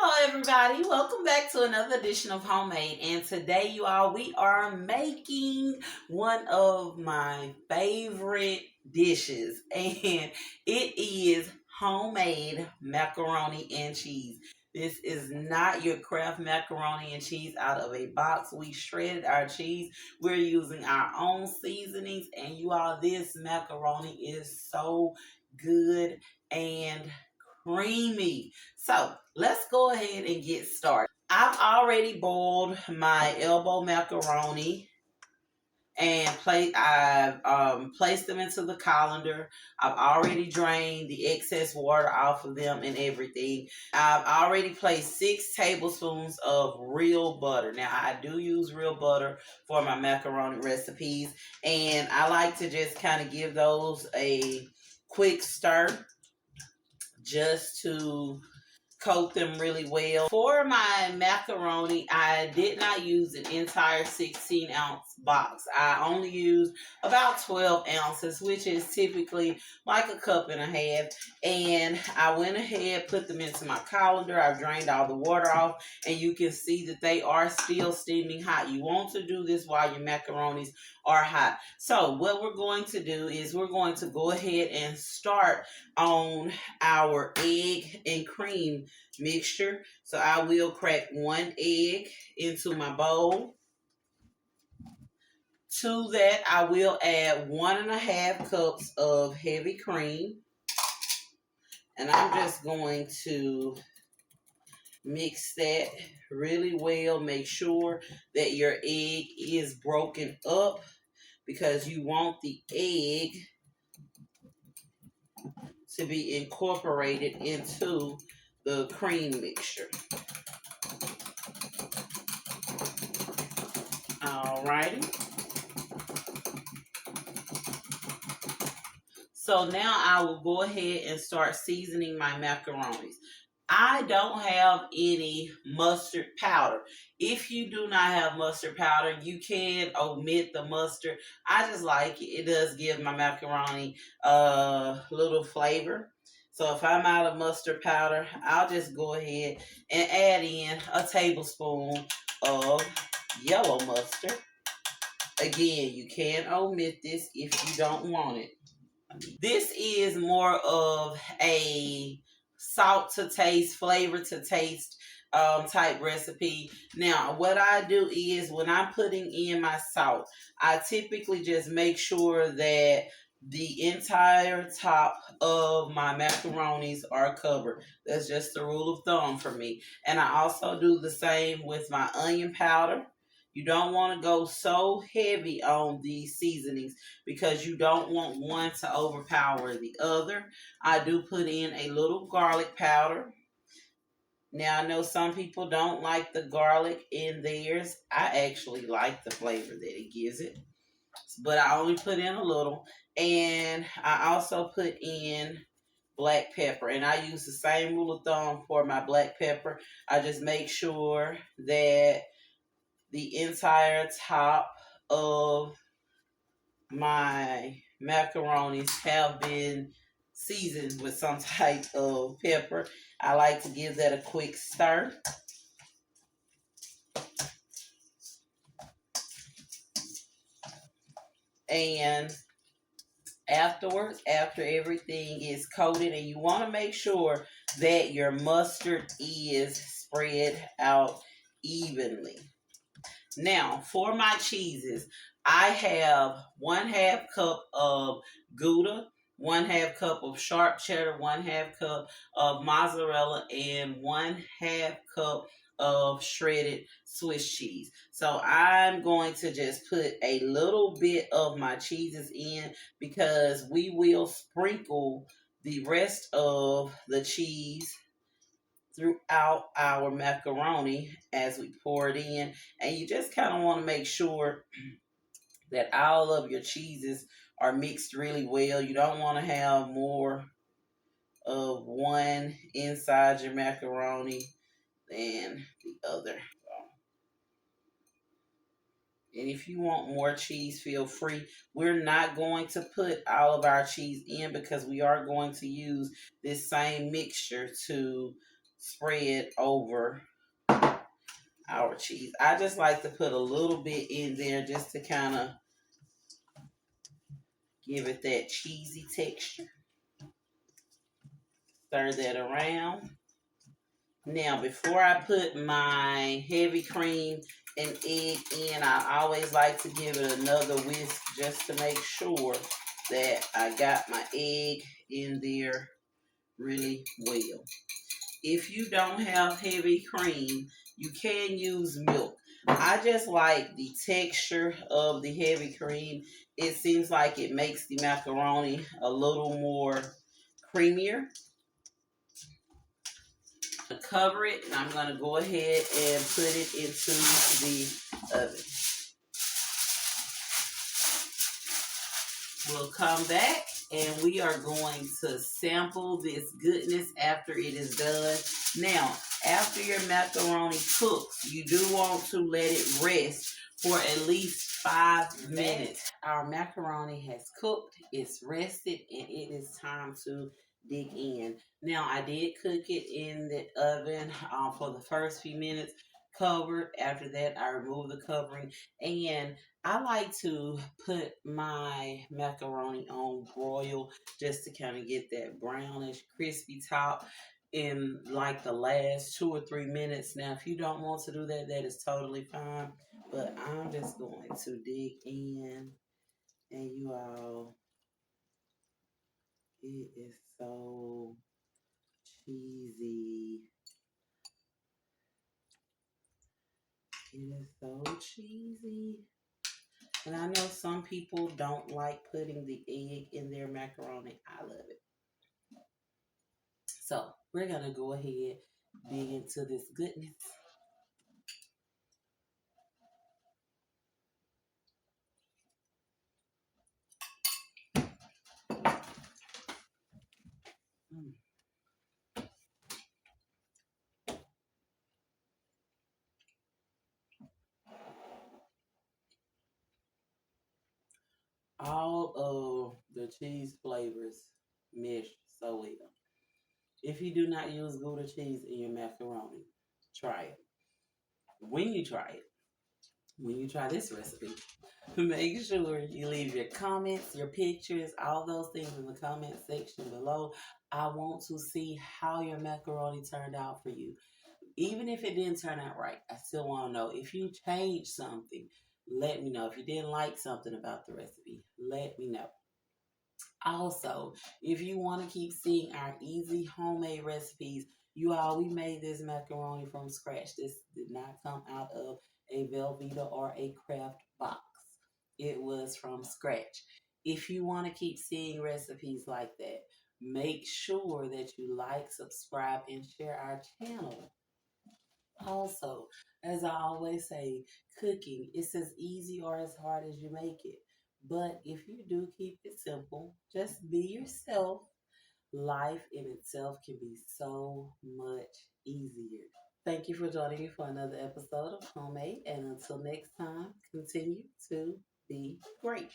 Hello everybody, welcome back to another edition of Homemade, and today you all, we are making one of my favorite dishes, and it is homemade macaroni and cheese. This is not your Kraft macaroni and cheese out of a box. We shredded our cheese. We're using our own seasonings, and you all, this macaroni is so good and creamy. So let's go ahead and get started. I've already boiled my elbow macaroni and I've placed them into the colander. I've already drained the excess water off of them and everything. I've already placed 6 tablespoons of real butter. Now I do use real butter for my macaroni recipes, and I like to just kind of give those a quick stir just to coat them really well. For my macaroni, I did not use an entire 16-ounce box. I only used about 12 ounces, which is typically like a cup and a half. And I went ahead, put them into my colander. I drained all the water off, and you can see that they are still steaming hot. You want to do this while your macaronis are hot. So what we're going to do is we're going to go ahead and start on our egg and cream mixture. So I will crack 1 egg into my bowl. To that, I will add 1.5 cups of heavy cream. And I'm just going to mix that really well. Make sure that your egg is broken up, because you want the egg to be incorporated into the cream mixture. Alrighty. So now I will go ahead and start seasoning my macaronis. I don't have any mustard powder. If you do not have mustard powder, you can omit the mustard. I just like it. It does give my macaroni a little flavor. So if I'm out of mustard powder, I'll just go ahead and add in a tablespoon of yellow mustard. Again, you can omit this if you don't want it. This is more of a salt to taste, flavor to taste type recipe. Now, what I do is when I'm putting in my salt, I typically just make sure that the entire top of my macaronis are covered. That's just the rule of thumb for me. And I also do the same with my onion powder. You don't want to go so heavy on these seasonings because you don't want one to overpower the other. I do put in a little garlic powder. Now, I know some people don't like the garlic in theirs. I actually like the flavor that it gives it, but I only put in a little. And I also put in black pepper, and I use the same rule of thumb for my black pepper. I just make sure that the entire top of my macaronis have been seasoned with some type of pepper. I like to give that a quick stir. And afterwards, after everything is coated, and you want to make sure that your mustard is spread out evenly. Now, for my cheeses, I have 1/2 cup of Gouda, 1/2 cup of Sharp Cheddar, 1/2 cup of mozzarella, and 1/2 cup of shredded Swiss cheese. So I'm going to just put a little bit of my cheeses in, because we will sprinkle the rest of the cheese throughout our macaroni as we pour it in. And you just kind of want to make sure that all of your cheeses are mixed really well. You don't want to have more of one inside your macaroni than the other. And if you want more cheese, feel free. We're not going to put all of our cheese in because we are going to use this same mixture to spread over our cheese. I just like to put a little bit in there just to kind of give it that cheesy texture. Stir that around. Now, before I put my heavy cream and egg in, I always like to give it another whisk just to make sure that I got my egg in there really well. If you don't have heavy cream, you can use milk. I just like the texture of the heavy cream. It seems like it makes the macaroni a little more creamier. Cover it, and I'm going to go ahead and put it into the oven. We'll come back and we are going to sample this goodness after it is done. Now, after your macaroni cooks, you do want to let it rest for at least 5 minutes. Our macaroni has cooked, it's rested, and it is time to dig in. Now, I did cook it in the oven for the first few minutes, covered. After that, I removed the covering, and I like to put my macaroni on broil just to kind of get that brownish, crispy top in like the last 2 or 3 minutes. Now, if you don't want to do that, that is totally fine. But I'm just going to dig in, and you all, it is so cheesy. It is so cheesy. And I know some people don't like putting the egg in their macaroni. I love it. So we're going to go ahead, dig into this goodness. Mm. All of the cheese flavors mesh so well. If you do not use Gouda cheese in your macaroni, try it. When you try it, when you try this recipe, make sure you leave your comments, your pictures, all those things in the comment section below. I want to see how your macaroni turned out for you. Even if it didn't turn out right, I still want to know. If you changed something, let me know. If you didn't like something about the recipe, let me know. Also, if you want to keep seeing our easy homemade recipes, you all, we made this macaroni from scratch. This did not come out of a Velveeta or a Kraft box. It was from scratch. If you want to keep seeing recipes like that, make sure that you like, subscribe, and share our channel. Also, as I always say, cooking is as easy or as hard as you make it. But if you do keep it simple, just be yourself, life in itself can be so much easier. Thank you for joining me for another episode of Homemade. And until next time, continue to be great.